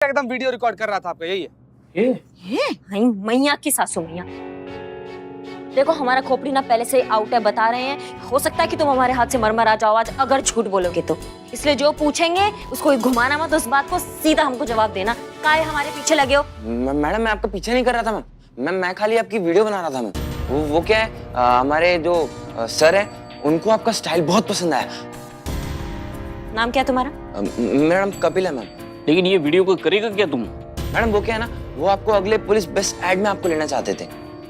एकदम video record कर रहा था आपका, यही है ये मैया की सासू मैया। देखो हमारा खोपड़ी ना पहले से आउट है, बता रहे हैं। हो सकता है कि तुम हमारे हाथ से मरमर आ जाओ आज अगर झूठ बोलोगे तो। इसलिए जो पूछेंगे उसको घुमाना मत, उस बात को सीधा हमको जवाब देना। काहे हमारे पीछे लगे हो? मैडम मैं आपका पीछे नहीं कर रहा था मैम, मैं खाली आपकी वीडियो बना रहा था मैम। वो क्या है, हमारे जो सर है उनको आपका स्टाइल बहुत पसंद आया। नाम क्या है तुम्हारा? मैडम कपिल है मैम। लेकिन ये वीडियो को करेगा क्या तुम? मैडम वो क्या है ना, वो आपको अगले पुलिस बेस्ट एड में आपको लेना चाहते थे,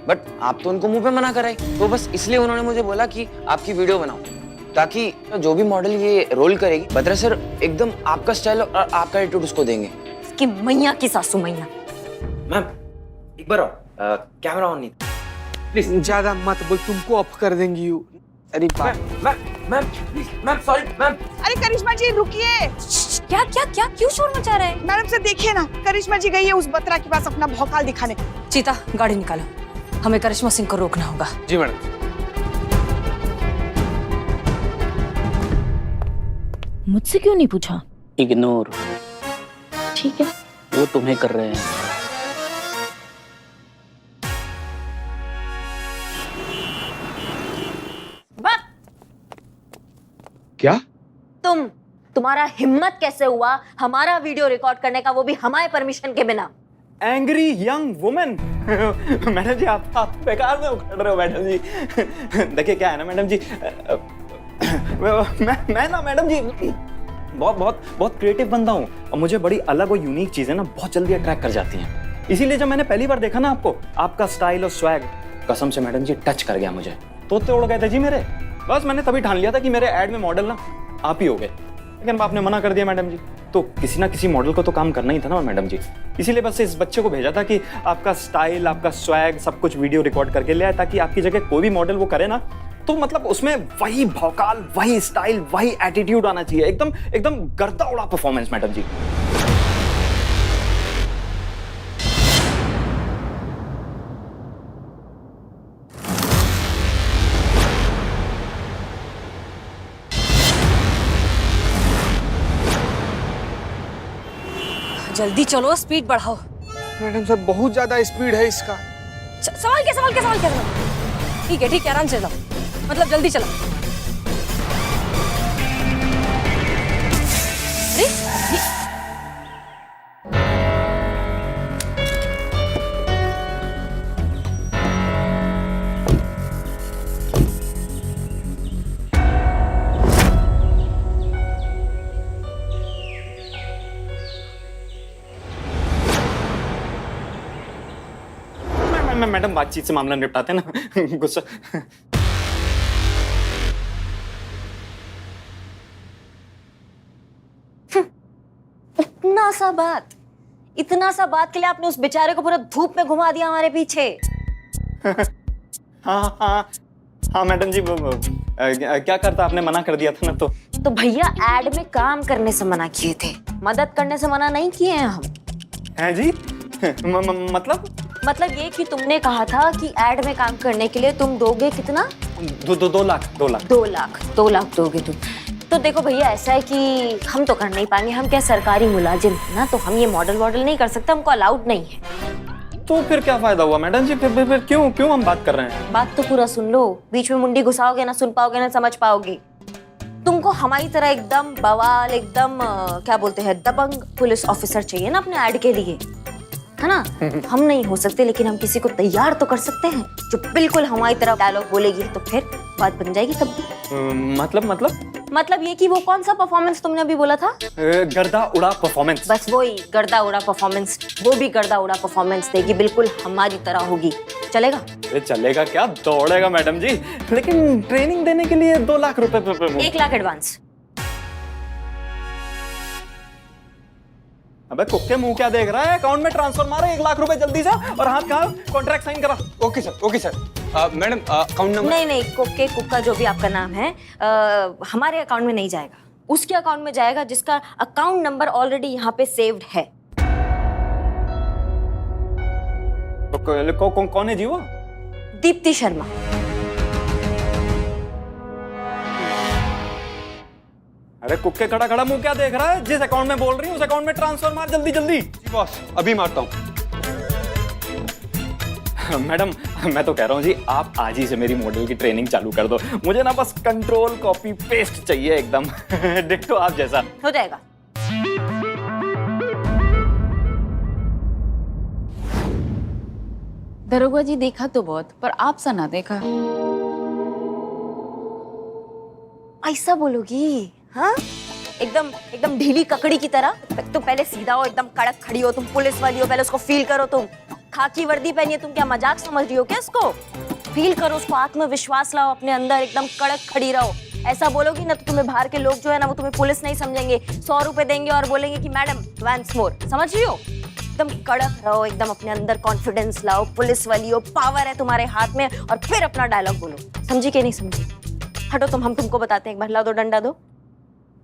बट आप तो उनको मुंह पे मना कराए, तो बस इसलिए उन्होंने मुझे बोला कि आपकी वीडियो बनाओ, ताकि जो भी मॉडल ये रोल करेगी बद्रा सर एकदम आपका स्टाइल और आपका एटीट्यूड उसको देंगे। इसकी मैया की सासू मैया। मैम एक बार कैमरा ऑन नहीं, प्लीज ज्यादा मत बोल, तुमको ऑफ कर देंगी। अरे मैम सॉरी मैम। अरे करिश्मा जी रुकिए। क्या क्या क्या क्यों शोर मचा रहे हैं? मैडम से देखिए ना, करिश्मा जी गई है उस बत्रा के पास अपना भौकाल दिखाने। चीता गाड़ी निकालो, हमें करिश्मा सिंह को रोकना होगा। जी मैडम। मुझसे क्यों नहीं पूछा? इग्नोर, ठीक है। वो तुम्हें कर रहे हैं। क्या? तुम्हारा हिम्मत कैसे हुआ हमारा वीडियो रिकॉर्ड करने का, वो भी हमारे परमिशन के बिना? Angry young women. मैडम जी आप बेकार में उखड़ रहे हो मैडम जी। देखिए क्या है ना मैडम जी, मैं ना मैडम जी बहुत क्रिएटिव बंदा हूँ, और मुझे बड़ी अलग और यूनिक चीजें ना बहुत जल्दी अट्रैक्ट कर जाती हैं। इसीलिए जब मैंने पहली बार देखा ना आपको, आपका स्टाइल और स्वैग कसम से मैडम जी टच कर गया मुझे। तोते उड़ गए थे जी मेरे। बस मैंने तभी ठान लिया था कि मेरे एड में मॉडल ना आप ही हो गए, लेकिन आपने मना कर दिया मैडम जी। तो किसी ना किसी मॉडल को तो काम करना ही था ना मैडम जी, इसीलिए बस इस बच्चे को भेजा था कि आपका स्टाइल, आपका स्वैग सब कुछ वीडियो रिकॉर्ड करके ले आए, ताकि आपकी जगह कोई भी मॉडल वो करे ना तो मतलब उसमें वही भौकाल, वही स्टाइल, वही एटीट्यूड आना चाहिए। एकदम एकदम गर्दा उड़ा परफॉर्मेंस मैडम जी। जल्दी चलो, स्पीड बढ़ाओ। मैडम सर बहुत ज्यादा स्पीड है इसका। सवाल क्या? ठीक है आराम से चलो, मतलब जल्दी चलो। अरे मैडम बातचीत से मामला निपटाते हैं ना। गुस्सा। इतना सा बात के लिए आपने उस बेचारे को पूरा धूप में घुमा दिया हमारे पीछे। हाँ मैडम जी, क्या करता, आपने मना कर दिया था ना। तो भैया एड में काम करने से मना किए थे, मदद करने से मना नहीं किए हैं हम। हैं जी? मतलब ये कि तुमने कहा था कि एड में काम करने के लिए तुम दोगे कितना? 2 लाख दोगे तुम। तो देखो भैया, ऐसा है कि हम तो कर नहीं पाएंगे, हम क्या सरकारी मुलाजिम है ना, तो हम ये मॉडल नहीं कर सकते, हमको अलाउड नहीं है। तो फिर क्या फायदा हुआ मैडम जी? फिर क्यों हम बात कर रहे हैं? बात तो पूरा सुन लो, बीच में मुंडी घुसाओगे ना सुन पाओगे ना समझ पाओगे। तुमको हमारी तरह एकदम बवाल, एकदम क्या बोलते हैं, दबंग पुलिस ऑफिसर चाहिए ना अपने एड के लिए, है ना? हम नहीं हो सकते, लेकिन हम किसी को तैयार तो कर सकते हैं जो बिल्कुल हमारी तरह डायलॉग बोलेगी, तो फिर बात बन जाएगी तब भी। मतलब ये कि वो कौन सा परफॉर्मेंस तुमने अभी बोला था? गर्दा उड़ा परफॉर्मेंस। बस वही गर्दा उड़ा परफॉर्मेंस, वो भी गर्दा उड़ा परफॉर्मेंस देगी, बिल्कुल हमारी तरह होगी। चलेगा? अरे चलेगा क्या, दौड़ेगा मैडम जी। लेकिन ट्रेनिंग देने के लिए 2 लाख रुपए। 1 लाख एडवांस। अबे कुत्ते मुंह क्या देख रहा है, अकाउंट में ट्रांसफर मारे 1 लाख रुपए जल्दी से, और हाथ कहाँ, कॉन्ट्रैक्ट साइन करा। Okay sir. Madam account number? नहीं, कोके कुक्का जो भी आपका नाम है, हमारे अकाउंट में नहीं जाएगा, उसके अकाउंट में जाएगा जिसका अकाउंट नंबर ऑलरेडी यहाँ पे सेव्ड है। कौन है जी वो? दीप्ति शर्मा। अरे कुक्के खड़ा खड़ा मुंह क्या देख रहा है? जिस अकाउंट में बोल रही हूँ उस अकाउंट में ट्रांसफर मार जल्दी जल्दी। जी बॉस, अभी मारता हूँ। मैडम मैं तो कह रहा हूँ जी, आप आज ही से मेरी मॉडल की ट्रेनिंग चालू कर दो। मुझे ना बस कंट्रोल कॉपी पेस्ट चाहिए एकदम डिट्टो आप जैसा। हो जाएगा। दरोगा जी देखा तो बहुत, पर आप सा ना देखा। ऐसा बोलोगी? हाँ, एकदम एकदम ढीली ककड़ी की तरह। तो पहले सीधा हो, एकदम कड़क खड़ी हो, तुम पुलिस वाली हो, पहले उसको फील करो। तुम खाकी वर्दी पहनी है, तुम क्या मजाक समझ रही हो क्या इसको? फील करो उसको, आत्मविश्वास लाओ अपने अंदर, एकदम कड़क खड़ी रहो। ऐसा बोलोगी ना तो तुम्हें बाहर के लोग जो है ना वो तुम्हें पुलिस नहीं समझेंगे, 100 रुपए देंगे और बोलेंगे कि मैडम वंस मोर। समझ रही हो? एकदम कड़क रहो, एकदम अपने अंदर कॉन्फिडेंस लाओ, पुलिस वाली हो, पावर है तुम्हारे हाथ में, और फिर अपना डायलॉग बोलो। समझी कि नहीं समझी? हटो तुम, हम तुमको बताते हैं। एक बार लाओ, दो डंडा दो,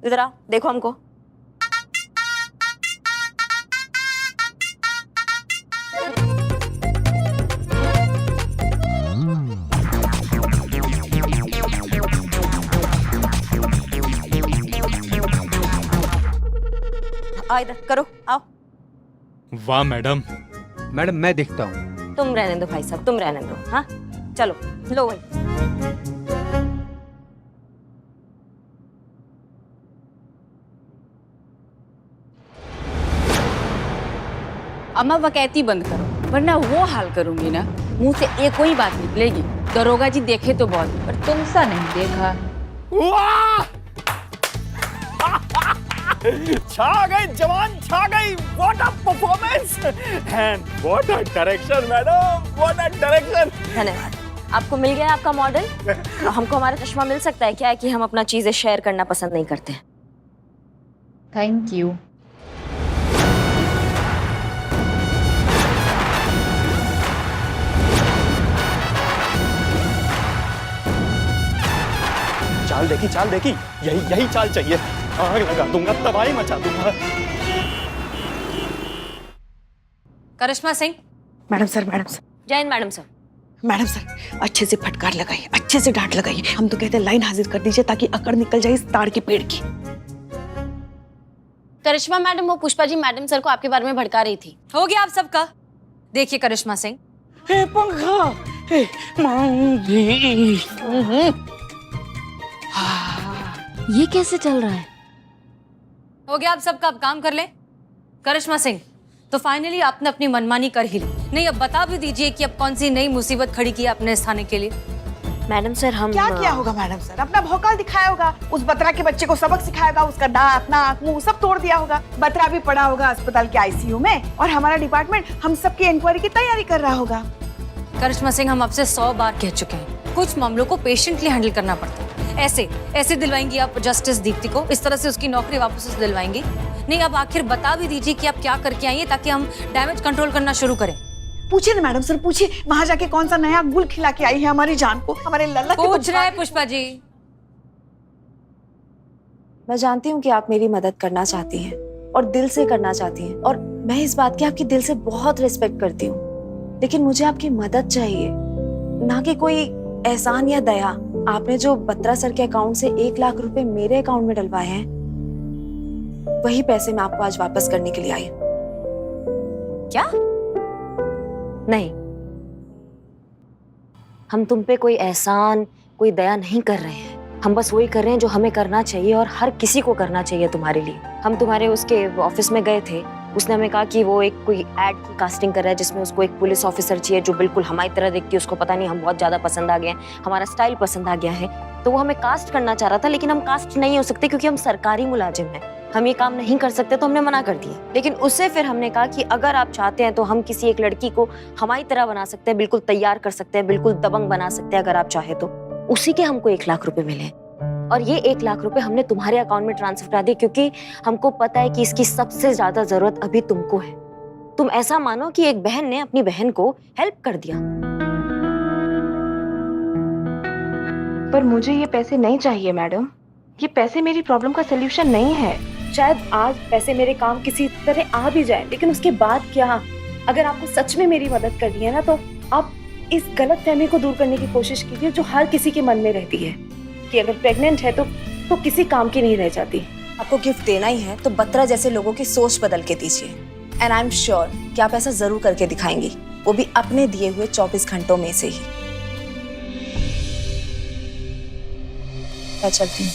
इधर आओ, देखो हमको। आओ इधर, करो, आओ। वाह मैडम। मैडम मैं देखता हूँ। तुम रहने दो भाई साहब, तुम रहने दो। हाँ चलो, लो भाई। अम्मा वकैती बंद करो, वरना वो हाल करूंगी ना, मुंह से एक कोई बात निकलेगी। दरोगा जी देखे तो बहुत, पर तुम सा नहीं देखा। वाह छा गई जवान, छा गई। What a performance and what a direction madam, what a direction. धन्यवाद। आपको मिल गया आपका मॉडल। हमको हमारा चश्मा मिल सकता है क्या? है कि हम अपना चीजें शेयर करना पसंद नहीं करते हैं। Thank you. चाल देखी, यही चाल चाहिए। आग लगा दूंगा, तबाही मचा दूंगा। Karishma Singh. Madam sir, madam sir, Jain madam sir. Madam sir, अच्छे से फटकार लगाइए, अच्छे से डांट लगाइए। हम तो कहते हैं लाइन हाजिर कर दीजिए ताकि अकड़ निकल जाए इस ताड़ के पेड़ की। करिश्मा मैडम, वो पुष्पा जी मैडम सर को आपके बारे में भड़का रही थी। हो गया आप सबका। देखिए करिश्मा सिंह, पंखा ये कैसे चल रहा है? हो गया आप सबका, अब काम कर ले। करिश्मा सिंह, तो फाइनली आपने अपनी मनमानी कर ही ली। नहीं, अब बता भी दीजिए कि अब कौन सी नई मुसीबत खड़ी की अपने इस थाने के लिए। मैडम सर, हम क्या किया होगा मैडम सर? अपना भौकाल दिखाया होगा, उस बतरा के बच्चे को सबक सिखाया होगा, उसका दांत नाक मुंह सब तोड़ दिया होगा। बतरा भी पड़ा होगा अस्पताल के आईसीयू में, और हमारा डिपार्टमेंट हम सबकी इंक्वायरी की तैयारी कर रहा होगा। करिश्मा सिंह, हम आपसे 100 बार कह चुके हैं, कुछ मामलों को पेशेंटली हैंडल करना पड़ता है। ऐसे दिलवाएंगी आप जस्टिस दीप्ति को? इस तरह से उसकी नौकरी वापस से दिलवाएंगी? नहीं, अब आखिर बता भी दीजिए कि आप क्या करके आई हैं ताकि हम डैमेज कंट्रोल करना शुरू करें। पूछिए ना मैडम सर, पूछिए वहां जाके कौन सा नया गुल खिला के आई है हमारी जान को, हमारे लल्ला के। पूछ रहे हैं पुष्पा जी। मैं जानती हूँ कि आप मेरी मदद करना चाहती हैं और दिल से करना चाहती हैं, और मैं इस बात की आपकी दिल से बहुत रिस्पेक्ट करती हूँ, लेकिन मुझे आपकी मदद चाहिए, ना कि कोई एहसान या दया। आपने जो बत्रा सर के अकाउंट से 1 लाख रुपए मेरे अकाउंट में डलवाए हैं, वही पैसे मैं आपको आज वापस करने के लिए आई हूं। क्या? नहीं, हम तुम पे कोई एहसान, कोई दया नहीं कर रहे हैं। हम बस वही कर रहे हैं जो हमें करना चाहिए और हर किसी को करना चाहिए तुम्हारे लिए। हम तुम्हारे उसके ऑफिस में गए थे, उसने हमें कहा कि वो एक कोई एड की कास्टिंग कर रहा है जिसमें उसको एक पुलिस ऑफिसर चाहिए जो बिल्कुल हमारी तरह दिखती है। उसको पता नहीं हम बहुत ज्यादा पसंद आ गए हैं, हमारा स्टाइल पसंद आ गया है, तो वो हमें कास्ट करना चाह रहा था, लेकिन हम कास्ट नहीं हो सकते क्योंकि हम सरकारी मुलाजिम हैं, हम ये काम नहीं कर सकते, तो हमने मना कर दिया। लेकिन उससे फिर हमने कहा कि अगर आप चाहते हैं तो हम किसी एक लड़की को हमारी तरह बना सकते हैं, बिल्कुल तैयार कर सकते हैं, बिल्कुल दबंग बना सकते हैं अगर आप चाहे तो। उसी के हमको 1 लाख रुपए मिले, और ये 1 लाख रुपए हमने तुम्हारे अकाउंट में ट्रांसफर करा दिए क्योंकि हमको पता है कि इसकी सबसे ज्यादा जरूरत अभी तुमको है। तुम ऐसा मानो कि एक बहन ने अपनी बहन को हेल्प कर दिया। पर मुझे ये पैसे नहीं चाहिए मैडम, ये पैसे मेरी प्रॉब्लम का सलूशन नहीं है। शायद आज पैसे मेरे काम किसी तरह आ भी जाए, लेकिन उसके बाद क्या? अगर आपको सच में मेरी मदद करनी है ना, तो आप इस गलत फहमी को दूर करने की कोशिश कीजिए जो हर किसी के मन में रहती है कि अगर प्रेग्नेंट है तो तो किसी काम की नहीं रह जाती। आपको गिफ्ट देना ही है तो बत्रा जैसे लोगों की सोच बदल के दीजिए। एंड आई एम श्योर कि आप ऐसा जरूर करके दिखाएंगी, वो भी अपने दिए हुए 24 घंटों में से ही। मैं चलती हूँ।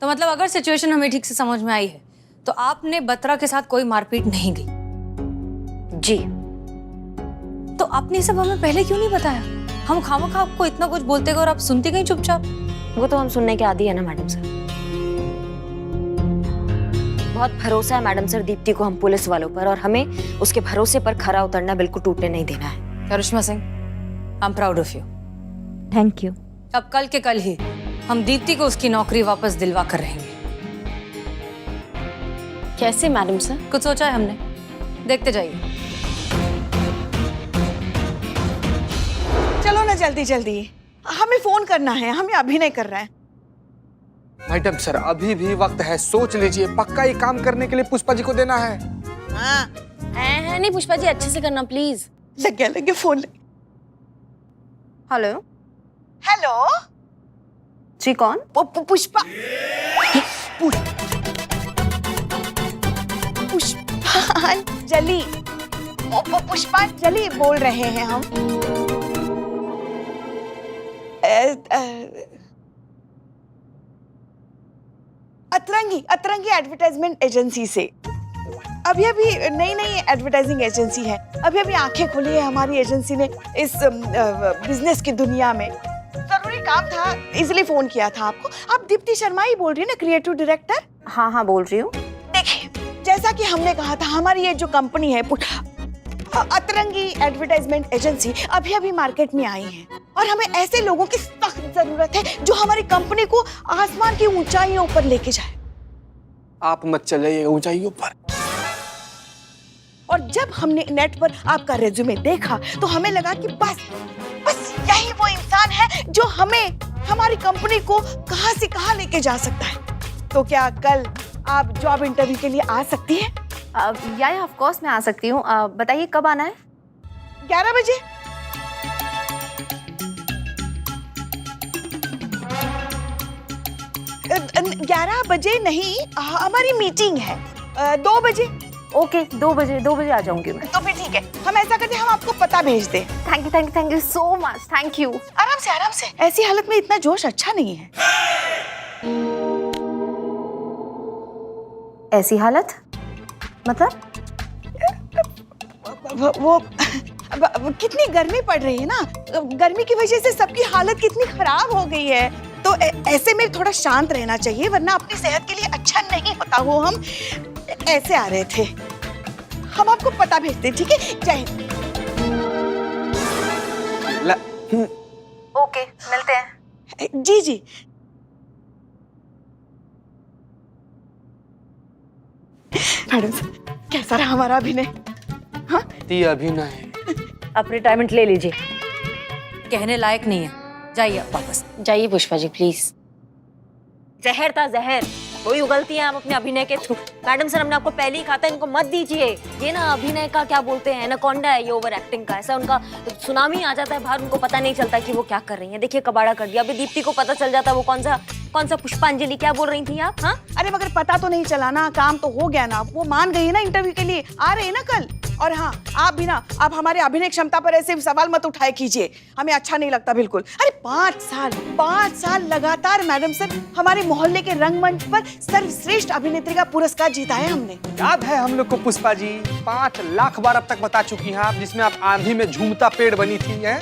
तो मतलब अगर सिचुएशन हमें ठीक से समझ में आई है तो आपने बत्रा के साथ कोई मारपीट नहीं की? जी। तो आपने सब हमें पहले क्यों नहीं बताया? हम खामखा आपको इतना कुछ बोलते गए और आप सुनती गई चुपचाप। वो तो हम सुनने के आदी है ना मैडम सर। बहुत भरोसा है मैडम सर दीप्ति को हम पुलिस वालों पर, और हमें उसके भरोसे पर खरा उतरना बिल्कुल टूटने नहीं देना है। Karishma Singh, I am proud of you. Thank you. अब कल के कल ही हम दीप्ति को उसकी नौकरी वापस दिलवा कर रहेंगे। कैसे मैडम सर? कुछ सोचा है हमने, देखते जाइए। चलो ना जल्दी जल्दी, हमें फोन करना है, हमें अभिनय कर रहा है। मैडम सर अभी भी वक्त है, सोच लीजिए। पक्का ये काम करने के लिए पुष्पा जी को देना है। हाँ है नहीं पुष्पा जी, अच्छे से करना प्लीज। लग गया फोन। हेलो हेलो जी, कौन? पुष्पा पुष्पांजलि, पुष्पांजलि बोल रहे हैं हम। अतरंगी एडवर्टाइजमेंग एजेंसी से। अभी नई एडवर्टाइजिंग एजेंसी है। अभी आंखें खुली है हमारी एजेंसी ने इस बिजनेस की दुनिया में। जरूरी काम था इसलिए फोन किया था आपको। आप दीप्ति शर्मा ही बोल रही है ना, क्रिएटिव डायरेक्टर? हाँ बोल रही हूँ। देखिए, जैसा कि हमने कहा था, हमारी ये जो कंपनी है अतरंगी एडवर्टाइजमेंट एजेंसी अभी मार्केट में आई है, और हमें ऐसे लोगों की सख्त जरूरत है जो हमारी कंपनी को आसमान की ऊंचाइयों पर लेके जाए। आप मत चलिए ऊंचाइयों पर। और जब हमने नेट पर आपका रेज्यूमे देखा तो हमें लगा कि बस यही वो इंसान है जो हमें हमारी कंपनी को कहां से कहां लेके जा सकता है। तो क्या कल आप जॉब इंटरव्यू के लिए आ सकती हैं? या ऑफ कोर्स मैं आ सकती हूँ। बताइए कब आना है? 11 बजे। अ, 11 बजे नहीं, हमारी मीटिंग है 2 बजे। ओके 2 बजे आ जाऊंगी मैं। तो फिर ठीक है, हम ऐसा करते हैं, हम आपको पता भेज दें। Thank you so much. Thank you. आराम से। ऐसी हालत में इतना जोश अच्छा नहीं है। ऐसी हालत मतलब? वो कितनी गर्मी पड़ रही है ना, गर्मी की वजह से सबकी हालत कितनी खराब हो गई है। तो ऐसे में थोड़ा शांत रहना चाहिए, वरना अपनी सेहत के लिए अच्छा नहीं होता। वो हम ऐसे आ रहे थे, हम आपको पता भेजते, ठीक है? जय हिंद। ओके मिलते हैं। जी। मैडम कैसा रहा हमारा अभिनय? हाँ? अभिनय अब रिटायरमेंट ले लीजिए। कहने लायक नहीं है, जाइए आप वापस। जाइए पुष्पा जी प्लीज। जहर था जहर, कोई उगलती है आप अपने अभिनय के थ्रू। मैडम सर हमने आपको पहले ही कहा था इनको मत दीजिए। ये ना अभिनय का क्या बोलते हैं, एनाकोंडा है ये ओवर एक्टिंग का। ऐसा उनका सुनामी आ जाता है बाहर, उनको पता नहीं चलता कि वो क्या कर रही हैं। देखिए कबाड़ा कर दिया। अभी दीप्ति को पता चल जाता है वो कौन सा पुष्पांजलि, क्या बोल रही थी आप? हाँ अरे मगर पता तो नहीं चला ना, काम तो हो गया ना। वो मान गई ना, इंटरव्यू के लिए आ रहे हैं ना कल। और हाँ, आप भी ना, आप हमारे अभिनय क्षमता पर ऐसे सवाल मत उठाए कीजिए, हमें अच्छा नहीं लगता बिल्कुल। अरे 5 साल लगातार मैडम सर हमारे मोहल्ले के रंगमंच पर सर्वश्रेष्ठ अभिनेत्री का पुरस्कार जीता है हमने। याद है हम लोग को पुष्पा जी? 5 लाख बार अब तक बता चुकी हैं आप, जिसमें आप आंधी में झूमता पेड़ बनी थी है?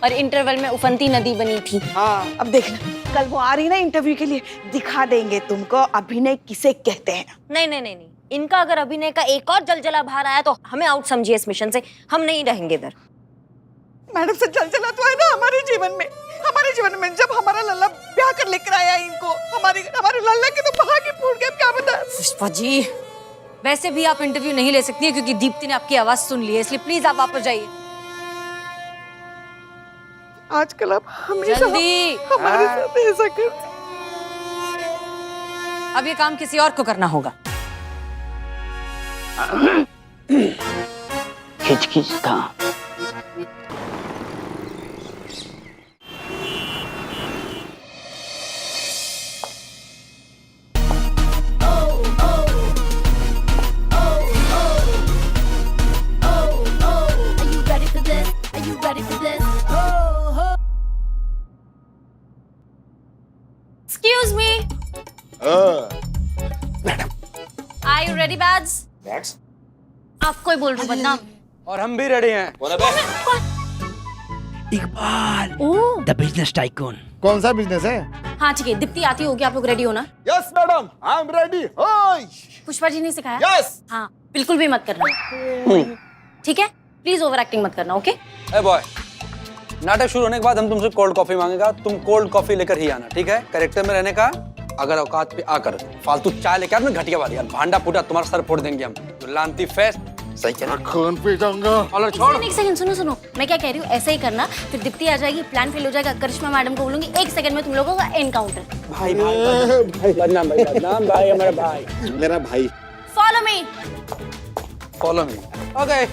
और इंटरवल में उफनती नदी बनी थी। हाँ अब देखना, कल वो आ रही ना इंटरव्यू के लिए, दिखा देंगे तुमको अभिनय किसे कहते हैं। नहीं, इनका अगर अभिनय का एक और जलजला बाहर आया तो हमें आउट समझिए इस मिशन से। हम नहीं रहेंगे इधर। मैडम से जलजला तो है ना हमारे जीवन में। जब हमारा लल्ला ब्याह कर लेकर आया इनको, हमारे लल्ला के तो भाग ही फूट गए। क्या बता पुष्पा जी, वैसे भी आप इंटरव्यू नहीं ले सकती है क्योंकि दीप्ति ने आपकी आवाज सुन ली है, इसलिए प्लीज आप वापस जाइए। आजकल आप हमेशा जल्दी। हमारे साथ ऐसा कर। अब ये काम किसी और को करना होगा। खिच था। Are you ready, Bads? That's आपको ही बोल रही हूँ बदनाम। और हम भी रेडी हैं। इकबाल ओह, द बिजनेस टाइकून। कौन सा बिजनेस है? हाँ ठीक है, दीप्ति आती होगी, आप लोग रेडी हो ना? Yes madam, I am ready. Pushpa ji ने सिखाया? यस। हाँ, बिल्कुल भी मत करना। ठीक है, प्लीज ओवर एक्टिंग मत करना, ओके? ए बॉय, नाटक शुरू होने के बाद हम तुमसे कोल्ड कॉफी मांगेगा, तुम कोल्ड कॉफी लेकर ही आना, ठीक है? कैरेक्टर में रहने का, अगर औकात पे आकर फालतू चाय लेके आना, घटिया वाली यार, भांडा फूटा तुम्हारा सर फोड़ देंगे हम। तो लांती फेस्ट सही चला। खून पी जाऊंगा। और छोड़। एक सेकंड, सुनो, मैं क्या कह रही हूँ, ऐसे ही करना, फिर दीप्ति आ जाएगी, प्लान फेल हो जाएगा, करिश्मा मैडम को बोलूंगी, 1 सेकंड में तुम लोगों का एनकाउंटर। भाई बदनाम भाई हमारा भाई। मेरा भाई। Follow me. ओके।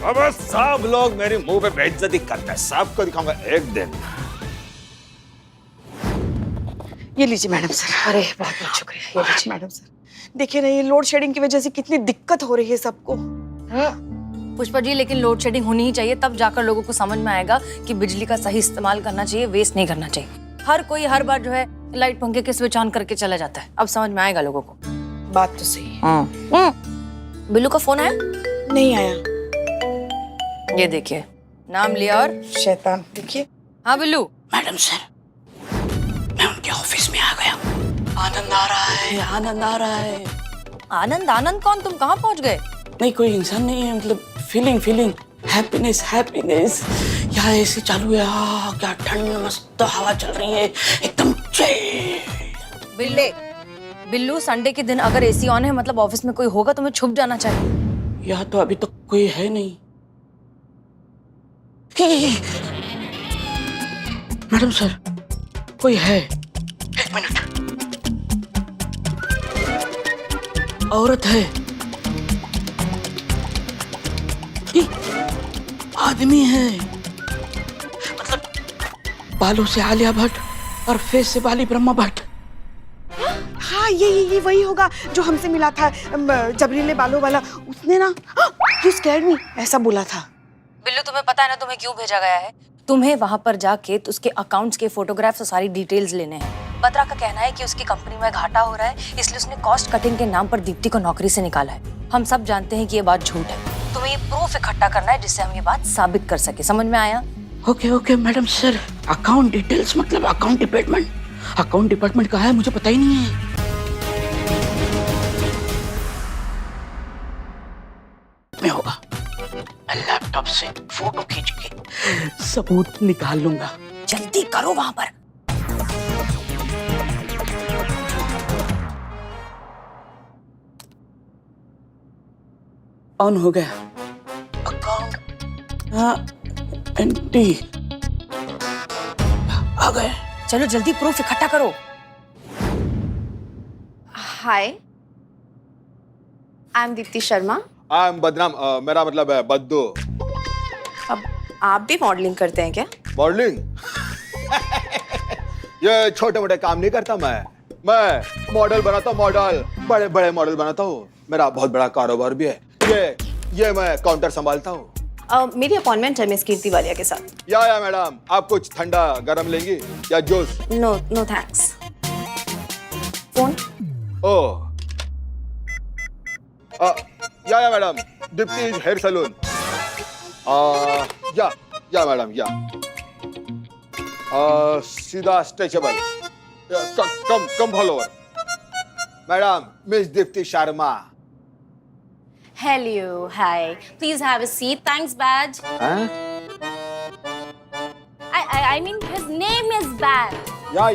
अब सब लोग मेरे मुंह पे बेइज्जती करते हैं, सबको दिखाऊंगा एक दिन। ये लीजिए मैडम सर। अरे बहुत बहुत शुक्रिया। ये लीजिए मैडम सर। देखिए ना, ये लोड शेडिंग की वजह से कितनी दिक्कत हो रही है सबको। पुष्पा जी, लेकिन लोड शेडिंग होनी ही चाहिए, तब जाकर लोगों को समझ में आएगा कि बिजली का सही इस्तेमाल करना चाहिए, वेस्ट नहीं करना चाहिए। हर कोई हर बार जो है लाइट पंखे के स्विच ऑन करके चला जाता है, अब समझ में आएगा लोगों को। बात तो सही है। बिल्लू का फोन आया? नहीं आया। ये देखिए, नाम लिया और शैतान। देखिए। हाँ बिल्लू। मैडम सर, मैं उनके ऑफिस में आ गया। आनंद आ रहा है, आनंद आ रहा है। आनंद कौन? तुम कहाँ पहुँच गए? नहीं, कोई इंसान नहीं है, मतलब फीलिंग हैप्पीनेस। यहाँ एसी चालू है, क्या ठंड, मस्त हवा चल रही है, एकदम चिल। बिल्लू, संडे के दिन अगर एसी ऑन है मतलब ऑफिस में कोई होगा, तुम्हें छुप जाना चाहिए। यहाँ तो अभी तक कोई है नहीं। मैडम सर, कोई है। 1 मिनट। औरत है, आदमी है, मतलब बालों से आलिया भट्ट और फेस से बाली ब्रह्मा भट्ट। हाँ, ये वही होगा जो हमसे मिला था, जबरीले बालों वाला। उसने ना यू स्कैर्ड मी ऐसा बोला था। बिल्लू, तुम्हें पता है ना तुम्हें क्यों भेजा गया है? तुम्हें वहां पर जाके तो उसके अकाउंट्स के फोटोग्राफ्स और सारी डिटेल्स लेने हैं। बत्रा का कहना है कि उसकी कंपनी में घाटा हो रहा है, इसलिए उसने कॉस्ट कटिंग के नाम पर दीप्ति को नौकरी से निकाला है। हम सब जानते हैं कि ये बात झूठ है, तुम्हें ये प्रूफ इकट्ठा करना है जिससे हम ये बात साबित कर सके। समझ में आया? Okay madam sir. Account details मतलब अकाउंट डिपार्टमेंट का है, मुझे पता ही नहीं है। मैं होगा, लैपटॉप से फोटो खींच के सबूत निकाल लूंगा। जल्दी करो वहां पर। ऑन हो गया अकाउंट। हाँ, एंटी आ गए। चलो जल्दी प्रूफ इकट्ठा करो। Hi, I am Deepti Sharma. I am बदनाम, मेरा मतलब है बद्दू। अब आप भी मॉडलिंग करते हैं क्या? मॉडलिंग? ये छोटे मोटे काम नहीं करता मैं मॉडल बनाता हूँ, मॉडल बड़े बड़े मॉडल बनाता हूँ। मेरा बहुत बड़ा कारोबार भी है। ये मैं काउंटर संभालता हूँ। मेरी अपॉइंटमेंट है मिस कीर्ति वालिया के साथ। या मैडम, आप कुछ ठंडा गरम लेंगी या juice? No thanks. Phone? Oh, yeah madam, Deepti hair salon. Yeah madam, या सीधा stretchable, come follower. Madam, miss Deepti Sharma. Hello, hi. Please have a seat. Thanks, Badge. I mean, his name is Badge. या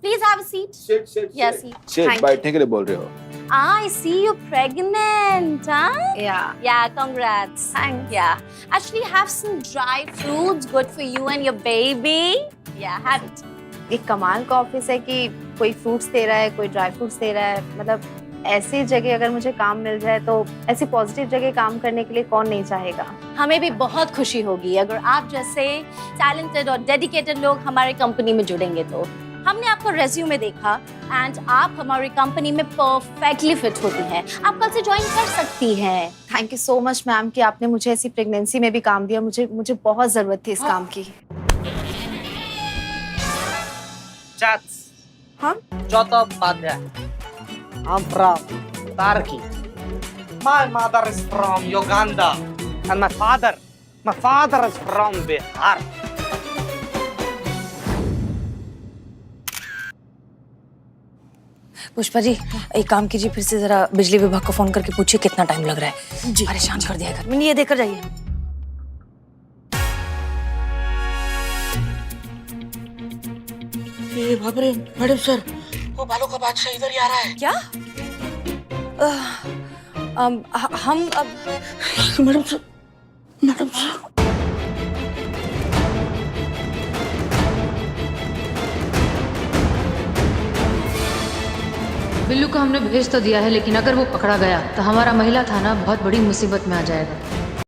Please have a seat. Sit. Yeah, seat. Sit, बैठने के लिए बोल रहे हो? I see you're pregnant, huh? Yeah, congrats. Thanks. Yeah. Actually, have some dry fruits, good for you and your baby. Yeah, have it. एक कमाल का office है कि कोई फ्रूट्स दे रहा है, कोई ड्राई फ्रूट्स दे रहा है। मतलब ऐसी जगह अगर मुझे काम मिल जाए तो ऐसी पॉजिटिव जगह काम करने के लिए कौन नहीं चाहेगा। हमें भी बहुत खुशी होगी अगर आप जैसे टैलेंटेड और डेडिकेटेड लोग हमारी कंपनी में जुड़ेंगे तो। हमने आपका रेज्यूमे देखा एंड आप हमारी कंपनी में परफेक्टली फिट होती हैं। आप कल से ज्वाइन कर सकती हैं। Thank you so much ma'am कि आपने मुझे ऐसी प्रेगनेंसी में भी काम दिया। मुझे बहुत जरूरत थी इस काम की। चौथा Upadhyay. I'm from Turkey. My mother is from Uganda. And my father is from Bihar. Pushpa ji एक काम कीजिए, फिर से जरा बिजली विभाग को फोन करके पूछिए कितना टाइम लग रहा है। जी परेशान कर दिया घर में। ये देकर जाइए। ये बाप रे मैडम सर, वो बालों का बादशाह इधर ही आ रहा है। क्या? हम अब madam sir, madam sir. Billu को हमने भेज तो दिया है, लेकिन अगर वो पकड़ा गया तो हमारा महिला थाना बहुत बड़ी मुसीबत में आ जाएगा।